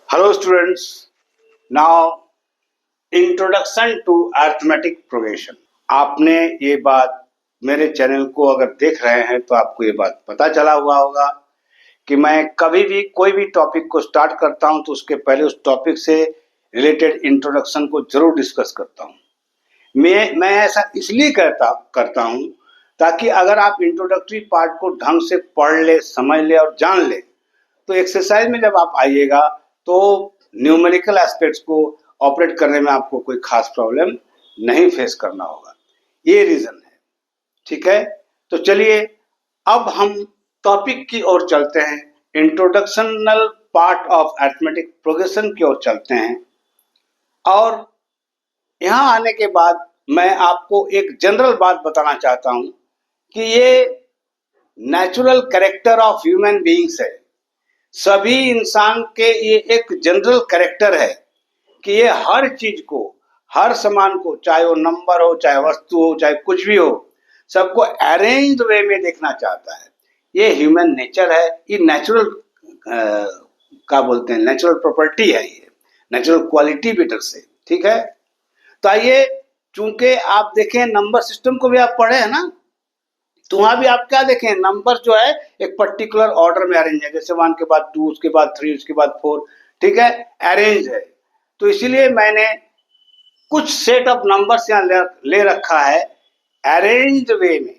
Hello students, now introduction to arithmetic progression। आपने ये बात मेरे चैनल को अगर देख रहे हैं तो आपको ये बात पता चला हुआ होगा कि मैं कभी भी कोई भी टॉपिक को स्टार्ट करता हूं तो उसके पहले उस टॉपिक से रिलेटेड इंट्रोडक्शन को जरूर डिस्कस करता हूं। मैं ऐसा इसलिए करता हूं ताकि अगर आप इंट्रोडक्टरी पार्ट को ढंग से पढ़ ले, समझ ले और जान ले तो एक्सरसाइज में जब आप आइएगा तो न्यूमेरिकल एस्पेक्ट्स को ऑपरेट करने में आपको कोई खास प्रॉब्लम नहीं फेस करना होगा। ये रीजन है, ठीक है। तो चलिए अब हम टॉपिक की ओर चलते हैं, इंट्रोडक्शनल पार्ट ऑफ अरिथमेटिक प्रोग्रेशन की ओर चलते हैं। और यहाँ आने के बाद मैं आपको एक जनरल बात बताना चाहता हूँ कि ये natural character of human beings है। सभी इंसान के ये एक जनरल कैरेक्टर है कि ये हर चीज को, हर सामान को, चाहे वो नंबर हो, चाहे वस्तु हो, चाहे कुछ भी हो, सबको अरेंज्ड वे में देखना चाहता है। ये ह्यूमन नेचर है, ये नेचुरल क्या बोलते हैं, नेचुरल प्रॉपर्टी है, ये नेचुरल क्वालिटी बेटर से, ठीक है। तो आइए, चूंकि आप देखें नंबर सिस्टम को भी आप पढ़े हैं ना, तो वहां भी आप क्या देखें, नंबर जो है एक पर्टिकुलर ऑर्डर में अरेंज है, जैसे 1 के बाद 2, उसके बाद 3, उसके बाद 4, ठीक है, अरेंज है। तो इसीलिए मैंने कुछ सेट ऑफ नंबर्स यहाँ ले रखा है अरेंज्ड वे में,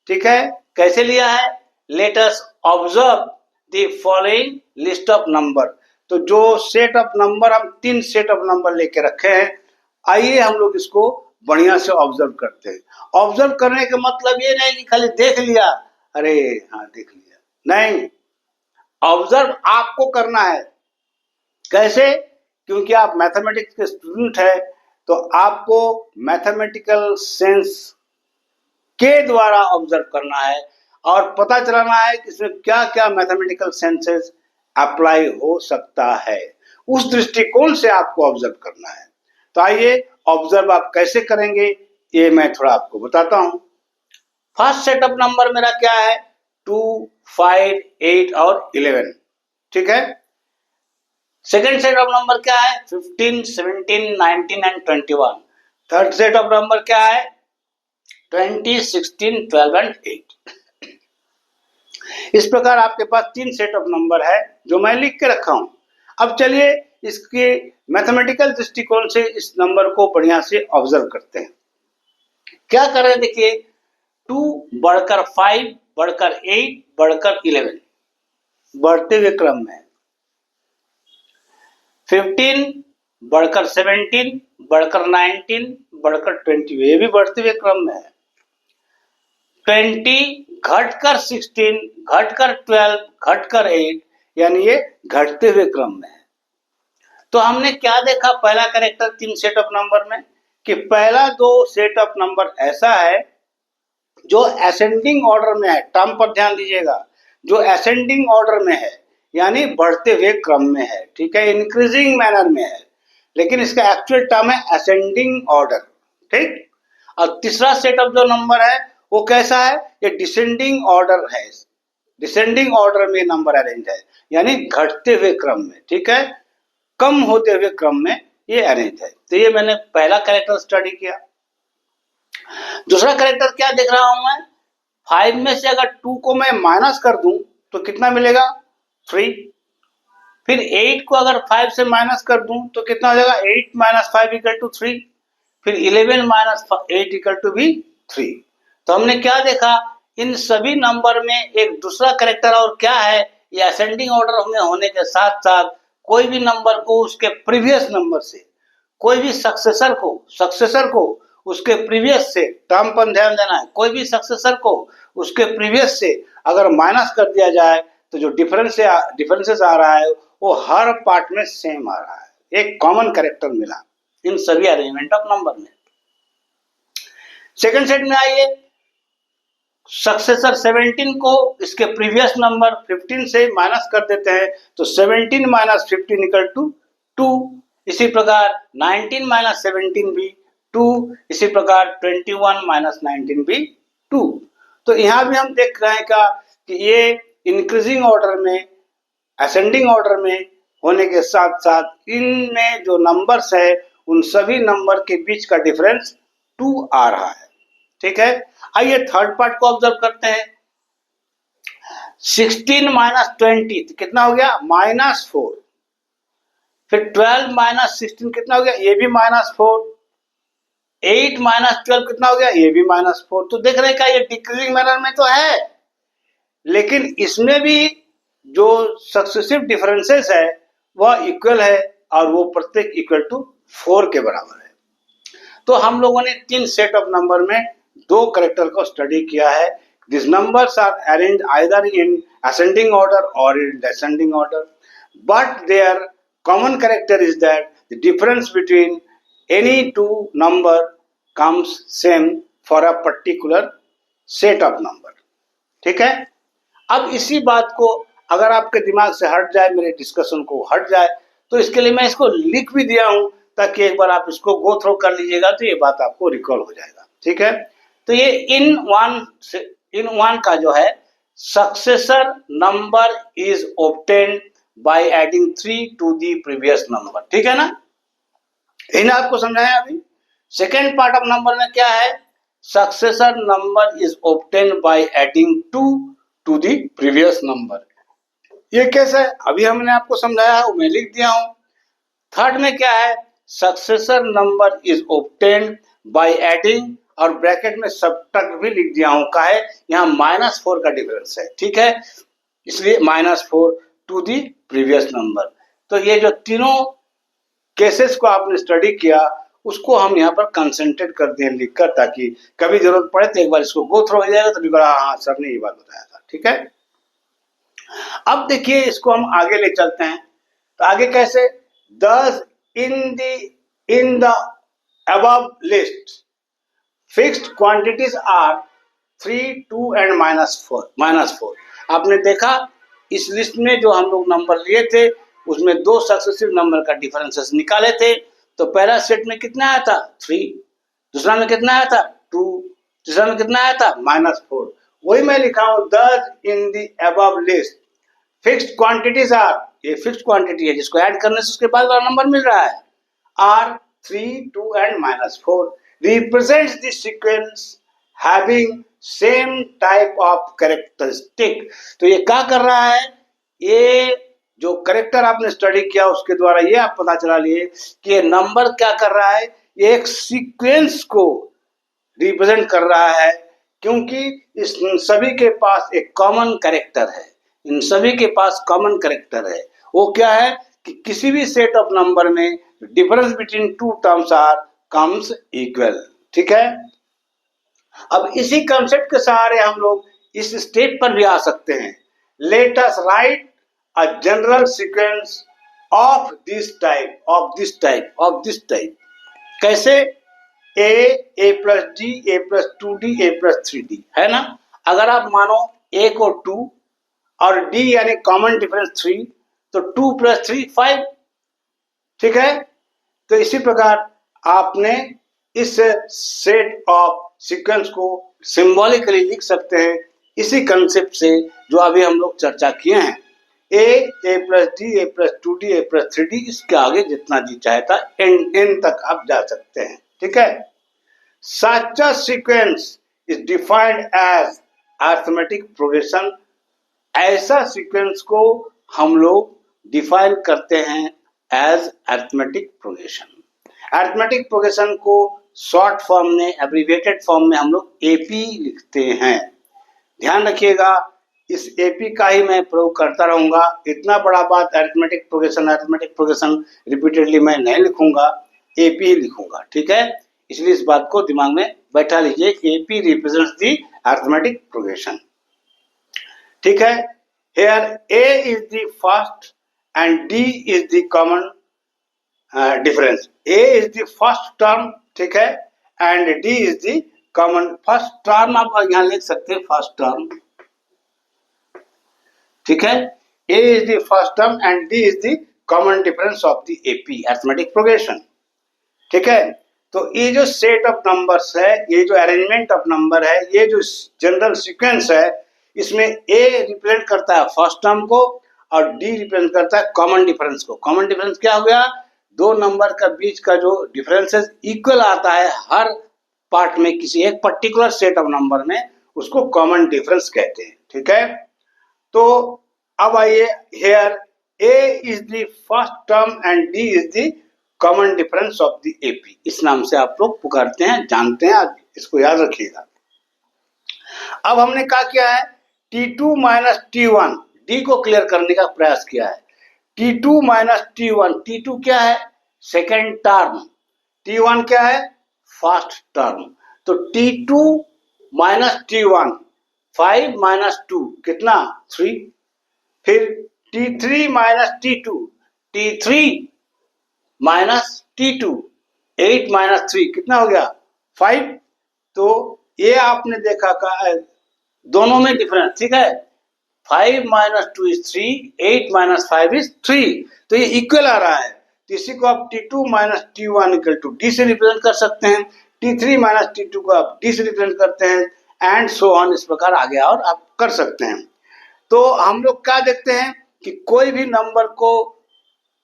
ठीक है। कैसे लिया है, let us observe the following list of number. तो जो सेट ऑफ नंबर, हम 3 सेट ऑफ नंबर लेके रखे हैं, आइए हम लोग इसको बढ़िया से ऑब्जर्व करते हैं। ऑब्जर्व करने का मतलब ये नहीं कि खाली देख लिया, अरे हाँ देख लिया, नहीं, ऑब्जर्व आपको करना है। कैसे? क्योंकि आप मैथमेटिक्स के स्टूडेंट है तो आपको मैथमेटिकल सेंस के द्वारा ऑब्जर्व करना है और पता चलाना है कि इसमें क्या क्या मैथमेटिकल सेंसेस अप्लाई हो सकता है। उस दृष्टिकोण से आपको ऑब्जर्व करना है। तो आइए, ऑब्जर्व आप कैसे करेंगे ये मैं थोड़ा आपको बताता हूं। फर्स्ट सेट ऑफ नंबर मेरा क्या है, 2, 5, 8 और 11, ठीक है। सेकेंड सेट ऑफ नंबर क्या है, 15, 17, 19 and 21। Third set of number क्या है, 20, 16, 12 एंड 8। इस प्रकार आपके पास 3 सेट ऑफ नंबर है जो मैं लिख के रखा हूं। अब चलिए इसके मैथमेटिकल दृष्टिकोण से इस नंबर को बढ़िया से ऑब्जर्व करते हैं। क्या कर रहे हैं, देखिए, 2 बढ़कर 5 बढ़कर 8 बढ़कर 11, बढ़ते हुए क्रम में। 15 बढ़कर 17 बढ़कर 19 बढ़कर 20, ये भी बढ़ते हुए क्रम में है। 20 घटकर 16 घटकर 12 घटकर 8, यानी ये घटते हुए क्रम में है। तो हमने क्या देखा, पहला कैरेक्टर 3 सेट ऑफ नंबर में, कि पहला 2 सेट ऑफ नंबर ऐसा है जो असेंडिंग ऑर्डर में है। टर्म पर ध्यान दीजिएगा, जो असेंडिंग ऑर्डर में है यानी बढ़ते हुए क्रम में है, ठीक है, इंक्रीजिंग मैनर में है, लेकिन इसका एक्चुअल टर्म है असेंडिंग ऑर्डर, ठीक। और तीसरा सेट ऑफ जो नंबर है वो कैसा है, ये डिसेंडिंग ऑर्डर है, डिसेंडिंग ऑर्डर में नंबर अरेंज है, यानी घटते हुए क्रम में, ठीक है, कम होते हुए क्रम में ये अरेंज है। तो ये मैंने पहला कैरेक्टर स्टडी किया। दूसरा कैरेक्टर क्या देख रहा हूं मैं, 5 में से अगर 2 को मैं माइनस कर दूं तो कितना मिलेगा, 3। फिर 8 को अगर 5 से माइनस कर दूं तो कितना हो जाएगा, 8 माइनस 5 इक्वल टू 3। फिर 11 माइनस 8 इक्वल टू भी 3। तो हमने क्या देखा, इन सभी नंबर में एक दूसरा कैरेक्टर और क्या है, ये असेंडिंग ऑर्डर में होने के साथ साथ कोई भी नंबर को उसके प्रीवियस नंबर से, कोई भी सक्सेसर को उसके प्रीवियस से, टर्म पर ध्यान देना है, कोई भी सक्सेसर को उसके प्रीवियस से अगर माइनस कर दिया जाए तो जो डिफरेंसेस आ रहा है वो हर पार्ट में सेम आ रहा है। एक कॉमन कैरेक्टर मिला इन सभी अरेंजमेंट ऑफ नंबर में। सेकंड सेट में आइए, सक्सेसर 17 को इसके प्रीवियस नंबर 15 से माइनस कर देते हैं तो 17 माइनस 15 इक्वल टू 2। इसी प्रकार 19 माइनस 17 भी 2, इसी प्रकार 21 माइनस 19 भी 2। तो यहां भी हम देख रहे हैं कि ये इंक्रीजिंग ऑर्डर में, असेंडिंग ऑर्डर में होने के साथ साथ इनमें जो नंबर्स है उन सभी नंबर के बीच का डिफरेंस 2 आ रहा है। ठीक है, आइए थर्ड पार्ट को ऑब्जर्व करते हैं। 16 माइनस 20 कितना हो गया, -4। फिर 12 माइनस 16 कितना हो गया, ये भी -4। 8 माइनस 12 कितना हो गया, ये भी -4। तो देख रहे हैं क्या ये डिक्रीजिंग मैनर में तो है, लेकिन इसमें भी जो सक्सेसिव डिफरेंसेस है वह इक्वल है और वो प्रत्येक इक्वल टू 4 के बराबर है। तो हम लोगों ने 3 सेट ऑफ नंबर में 2 कैरेक्टर को स्टडी किया है। This numbers are arranged either in ascending order और in descending order, but their common character is that the difference between any two number comes same for a particular set of number. ठीक है, अब इसी बात को अगर आपके दिमाग से हट जाए, मेरे डिस्कशन को हट जाए, तो इसके लिए मैं इसको लिख भी दिया हूं ताकि एक बार आप इसको गो थ्रो कर लीजिएगा तो ये बात आपको रिकॉल हो जाएगा। ठीक है, तो ये इन वन का जो है successor number is obtained by adding 3 to the previous number. ठीक है ना, इन्हें आपको समझाया अभी। सेकेंड पार्ट ऑफ नंबर में क्या है, successor number is obtained by adding 2 to the previous number. ये कैसे है, अभी हमने आपको समझाया है, मैं लिख दिया हूं। थर्ड में क्या है, successor number is obtained by adding, और ब्रैकेट में सब्ट्रैक्ट भी लिख दिया हूं, का है यहाँ -4 का डिफरेंस है। ठीक है, इसलिए -4 टू दी प्रीवियस नंबर। तो ये जो तीनों केसेस को आपने स्टडी किया उसको हम यहाँ पर कंसंट्रेट कर दिए लिखकर, ताकि कभी जरूरत पड़े तो एक बार इसको गो थ्रो हो जाएगा तो हाँ सर ने ये बात बताया था। ठीक है, अब देखिए इसको हम आगे ले चलते हैं। तो आगे कैसे, thus in the above list fixed quantities are 3, 2 and -4। आपने देखा इस लिस्ट में जो हम लोग नंबर लिए थे उसमें 2 सक्सेसिव नंबर का डिफरेंसेस निकाले थे। तो पहला सेट में कितना आया था, 3, दूसरा में कितना आया था, 2, तीसरा में कितना आया था, -4। वही मैं लिखा हूं, thus in the above list fixed quantities are, ये फिक्स्ड क्वांटिटी है जिसको ऐड करने से उसके बाद वाला नंबर मिल रहा है, are 3, 2 and -4 represents the sequence having same type of characteristic। तो ये क्या कर रहा है, ये जो करेक्टर आपने स्टडी किया उसके द्वारा ये आप पता चला लिए कि ये नंबर क्या कर रहा है, ये एक सीक्वेंस को रिप्रेजेंट कर रहा है, क्योंकि इस सभी के पास एक कॉमन कैरेक्टर है। इन सभी के पास कॉमन कैरेक्टर है, वो क्या है कि किसी भी सेट ऑफ नंबर में difference between 2 terms are comes equal. ठीक है, अब इसी कंसेप्ट के सहारे हम लोग इस स्टेप पर भी आ सकते हैं। Let us right a general sequence of this type. कैसे, a plus D, a plus 2d, a plus 3d, है ना। अगर आप मानो a को 2 और d यानी कॉमन डिफरेंस 3, तो 2 प्लस 3 5। ठीक है, तो इसी प्रकार आपने इस सेट ऑफ सीक्वेंस को सिंबॉलिकली लिख सकते हैं इसी कंसेप्ट से जो अभी हम लोग चर्चा किए हैं। a plus D, a plus 2d, a plus 3d, इसके आगे जितना जी चाहता n तक आप जा सकते हैं। ठीक है, such a sequence is defined as arithmetic progression. ऐसा सीक्वेंस को हम लोग डिफाइन करते हैं as arithmetic progression. Arithmetic progression को शॉर्ट फॉर्म में, एब्रिविएटेड फॉर्म में हम लोग एपी लिखते हैं। ध्यान रखिएगा, इस एपी का ही मैं प्रयोग करता रहूंगा। इतना बड़ा बात अरिथमेटिक प्रोग्रेशन रिपीटेडली मैं नहीं लिखूंगा, एपी ही लिखूंगा। ठीक है, इसलिए इस बात को दिमाग में बैठा लीजिए, AP represents the arithmetic progression. ठीक है, here A is the first and D is the common difference. a is the first term, ठीक है, and d is the common first term। आप यहाँ लिख सकते हैं फर्स्ट टर्म। ठीक है, a is the first term and d is the common difference of the AP, arithmetic progression। ठीक है, तो ये जो सेट ऑफ नंबर्स है, ये जो अरेंजमेंट ऑफ नंबर है, ये जो जनरल सीक्वेंस है, इसमें a रिप्रेजेंट करता है फर्स्ट टर्म को और डी रिप्रेजेंट करता है कॉमन डिफरेंस को। कॉमन डिफरेंस क्या हो गया, दो नंबर का बीच का जो डिफरेंस है इक्वल आता है हर पार्ट में, किसी एक पर्टिकुलर सेट ऑफ नंबर में, उसको कॉमन डिफरेंस कहते हैं। ठीक है, तो अब आइए, here A is the first term and D is the common difference of the AP, इस नाम से आप लोग पुकारते हैं, जानते हैं, इसको याद रखिएगा। अब हमने क्या किया है, T2 माइनस T1, डी को क्लियर करने का प्रयास किया है। T2 माइनस T1, T2 क्या है, सेकेंड टर्म, T1 क्या है, फर्स्ट टर्म। तो T2 माइनस T1, 5 माइनस 2 कितना, 3। फिर T3 minus T2, T3 minus T2, 8 minus 3 कितना हो गया, 5। तो ये आपने देखा का दोनों में डिफरेंस, ठीक है, 5 माइनस 2 इज 3, 8 माइनस 5 इज 3, तो ये इक्वल आ रहा है। तो इसी को आप T2 minus T1 equal to D से रिप्रेजेंट कर सकते हैं, T3 माइनस T2 को आप डी से रिप्रेजेंट करते हैं, एंड सो ऑन, इस प्रकार आगे और आप कर सकते हैं। तो हम लोग क्या देखते हैं कि कोई भी नंबर को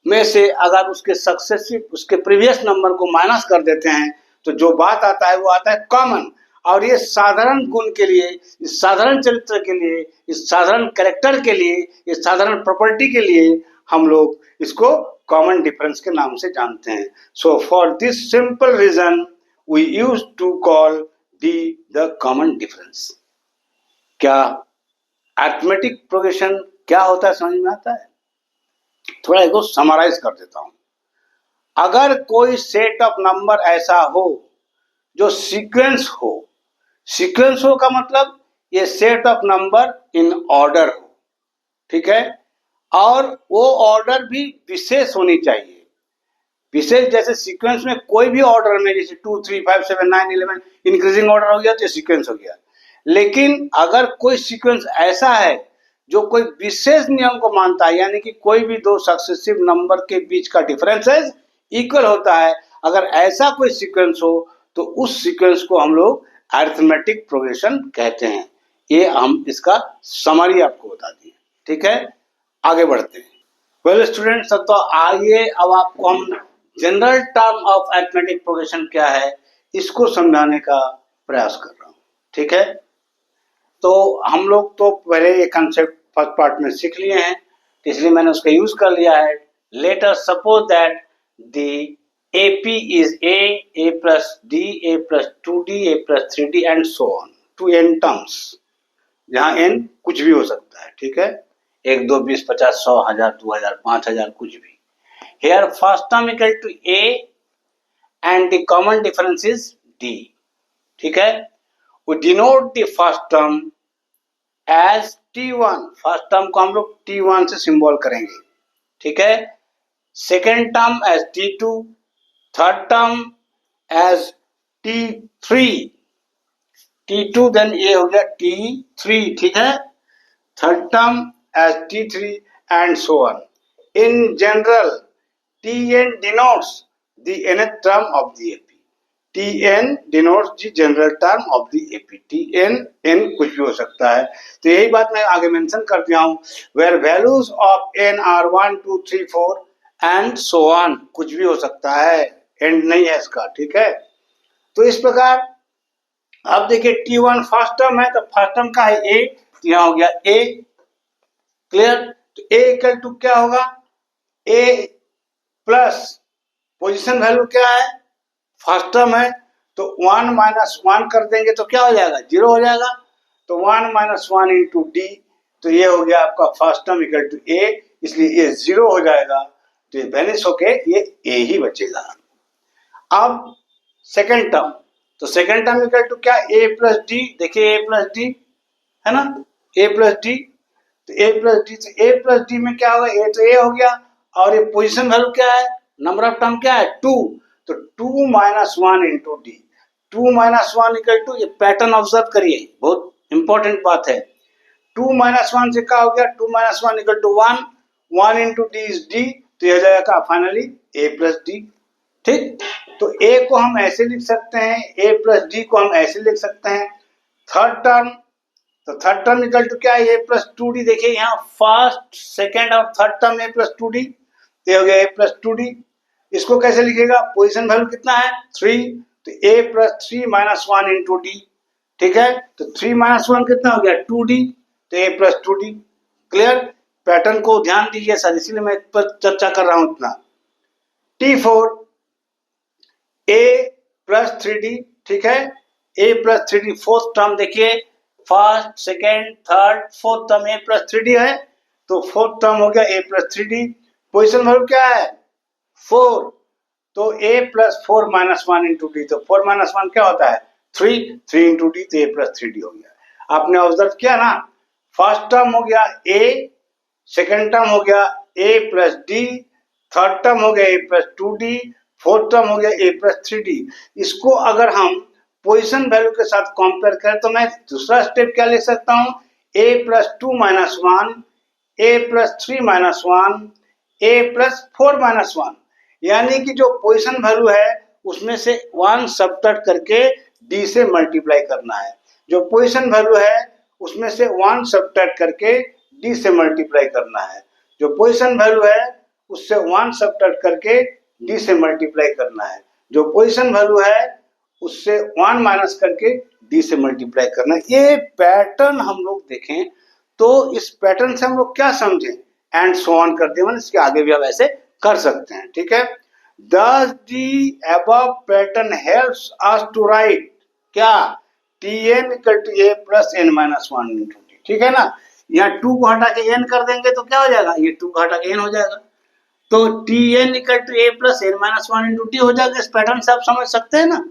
में से अगर उसके सक्सेसिव, उसके प्रीवियस नंबर को माइनस कर देते हैं तो जो बात आता है वो आता है कॉमन। और ये साधारण गुण के लिए, इस साधारण चरित्र के लिए, इस साधारण कैरेक्टर के लिए, इस साधारण प्रॉपर्टी के लिए हम लोग इसको कॉमन डिफरेंस के नाम से जानते हैं। So for this simple reason we use to call D the common difference. क्या अरिथमेटिक प्रोग्रेशन क्या होता है समझ में आता है? थोड़ा इसको समराइज कर देता हूं। अगर कोई सेट ऑफ नंबर ऐसा हो जो सीक्वेंस हो, सीक्वेंस हो का मतलब ये set of number in order हो, ठीक है, और वो ऑर्डर भी विशेष होनी चाहिए। विशेष जैसे सीक्वेंस में कोई भी ऑर्डर में, जैसे 2 3 5 7 9 11 इंक्रीजिंग ऑर्डर हो गया तो सीक्वेंस हो गया। लेकिन अगर कोई सीक्वेंस ऐसा है जो कोई विशेष नियम को मानता है, यानी कि कोई भी दो सक्सेसिव नंबर के बीच का डिफरेंसेस इक्वल होता है, अगर ऐसा कोई सीक्वेंस हो तो उस सीक्वेंस को हम लोग अरिथमेटिक प्रोग्रेशन कहते हैं। ये हम इसका समरी आपको बता दिए, ठीक है, आगे बढ़ते हैं। वेल स्टूडेंट्स, तो आइए अब आपको हम general term of arithmetic progression क्या है इसको समझाने का प्रयास कर रहा हूँ, ठीक है। तो हम लोग तो पहले ये कंसेप्ट फर्स्ट पार्ट में सीख लिए हैं, इसलिए मैंने उसका यूज कर लिया है। Let us suppose that the AP is A plus D, A plus 2D, A plus 3D and so on to n terms, जहाँ n कुछ भी हो सकता है, ठीक है, 1 2 20 50 100 1000 2000 5000 कुछ भी। Here first term equal to A and the common difference is D, ठीक है। We denote the first term as T1, first term को हम लोग T1 से सिंबल करेंगे, ठीक है। Second term as T2, third term as T3, T2 then ये हो गया T3, ठीक है, third term as T3 and so on. In general Tn denotes the nth term of the AP, Tn denotes the general term of the AP, Tn n कुछ भी हो सकता है। तो यही बात मैं आगे मेंशन कर दिया हूँ, where values of n are 1 2 3 4 and so on, कुछ भी हो सकता है, एंड नहीं है इसका, ठीक है। तो इस प्रकार अब देखिए T1 फर्स्ट टर्म है, तो फर्स्ट टर्म का है A, तो यहाँ हो गया A, क्लियर। तो A इक्वल टू क्या होगा, A प्लस पोजीशन वैल्यू क्या है, फर्स्ट टर्म है, तो 1 माइनस 1 कर देंगे तो क्या हो जाएगा, 0 हो जाएगा। तो 1 माइनस 1 इंटू डी, तो ये हो गया आपका first term equal to A, इसलिए ये 0 हो जाएगा, तो ये वैनिश होके ये A ही बचेगा। अब सेकेंड टर्म, तो सेकेंड टर्म इक्वल टू क्या, A प्लस डी, देखिए A प्लस डी है ना, A प्लस डी, तो A प्लस डी, तो A प्लस डी में क्या होगा, A तो A हो गया, और ये पोजीशन वैल्यू क्या है, नंबर ऑफ टर्म क्या है 2, तो 2 minus 1 into D, 2 minus 1 equal to, ये पैटर्न ऑब्जर्व करिए, बहुत इंपॉर्टेंट बात है। 2 माइनस 1 से क्या हो गया, 2 minus 1 equal to 1, 1 into D is D, तो यह जाएगा फाइनली A प्लस डी, ठीक। तो A को हम ऐसे लिख सकते हैं, A प्लस डी को हम ऐसे लिख सकते हैं। थर्ड टर्म तो थर्ड टर्म इक्वल टू क्या है, ए प्लस टू डी। देखिए यहाँ फर्स्ट सेकेंड और third term a plus two D, ये हो गया ए प्लस टू डी। इसको कैसे लिखेगा, पोजीशन वैल्यू कितना है 3, तो a plus three minus one into d. ठीक है, तो 3 माइनस वन कितना हो गया 2d, तो a plus two d. Clear, pattern को ध्यान दीजिए सर, इसीलिए मैं इस पर चर्चा कर रहा हूं इतना। T4 ए प्लस थ्री डी, ठीक है, a plus three d fourth term. देखिए first second third fourth term a plus three d है, तो फोर्थ टर्म हो गया a plus three d. Position value क्या है 4, तो a plus four minus one into d, तो 4 माइनस वन क्या होता है 3 इंटू डी, तो ए प्लस थ्री डी हो गया। आपने ऑब्जर्व किया ना, फर्स्ट टर्म हो गया ए, सेकेंड टर्म हो गया a plus d, third term हो गया a plus two d, fourth term हो गया ए प्लस थ्री डी। इसको अगर हम पोजिशन वैल्यू के साथ कंपेयर करें तो मैं दूसरा स्टेप क्या लिख सकता हूं, ए plus to minus one, A plus three minus one, A plus four minus one. यानी कि जो पोजिशन वैल्यू है उसमें से वन सबट्रैक्ट करके डी से मल्टीप्लाई करना है, जो पोजिशन वैल्यू है उसमें से वन सबट्रैक्ट करके डी से मल्टीप्लाई करना है, जो पोजिशन वैल्यू है उससे वन सबट्रैक्ट करके डी से मल्टीप्लाई करना है, जो पोजिशन वैल्यू है उससे वन माइनस करके डी से मल्टीप्लाई करना है। ये पैटर्न हम लोग देखें तो इस पैटर्न से हम लोग क्या समझें, एंड सो ऑन करते हैं, इसके आगे भी हम ऐसे कर सकते हैं। ठीक है, Does the above pattern helps us to write क्या Tn equal to A plus N minus one into T. ठीक है ना, यहाँ 2 को हटा के n कर देंगे तो क्या हो जाएगा, ये 2 को हटा के n हो जाएगा, तो Tn equal to A plus N minus one into T हो जाएगा। इस पैटर्न से आप समझ सकते हैं ना,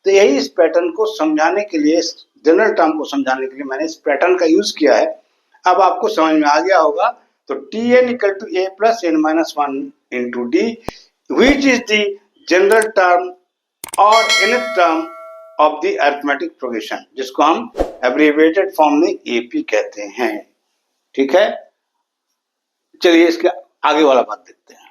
तो यही इस पैटर्न को समझाने के लिए, इस जनरल टर्म को समझाने के लिए मैंने इस पैटर्न का यूज किया है। अब आपको समझ में आ गया होगा, तो Tn equal to A plus N minus one into D, which is the general term or nth term of the arithmetic progression, जिसको हम abbreviated form में AP कहते हैं। ठीक है, चलिए इसके आगे वाला बात देखते हैं।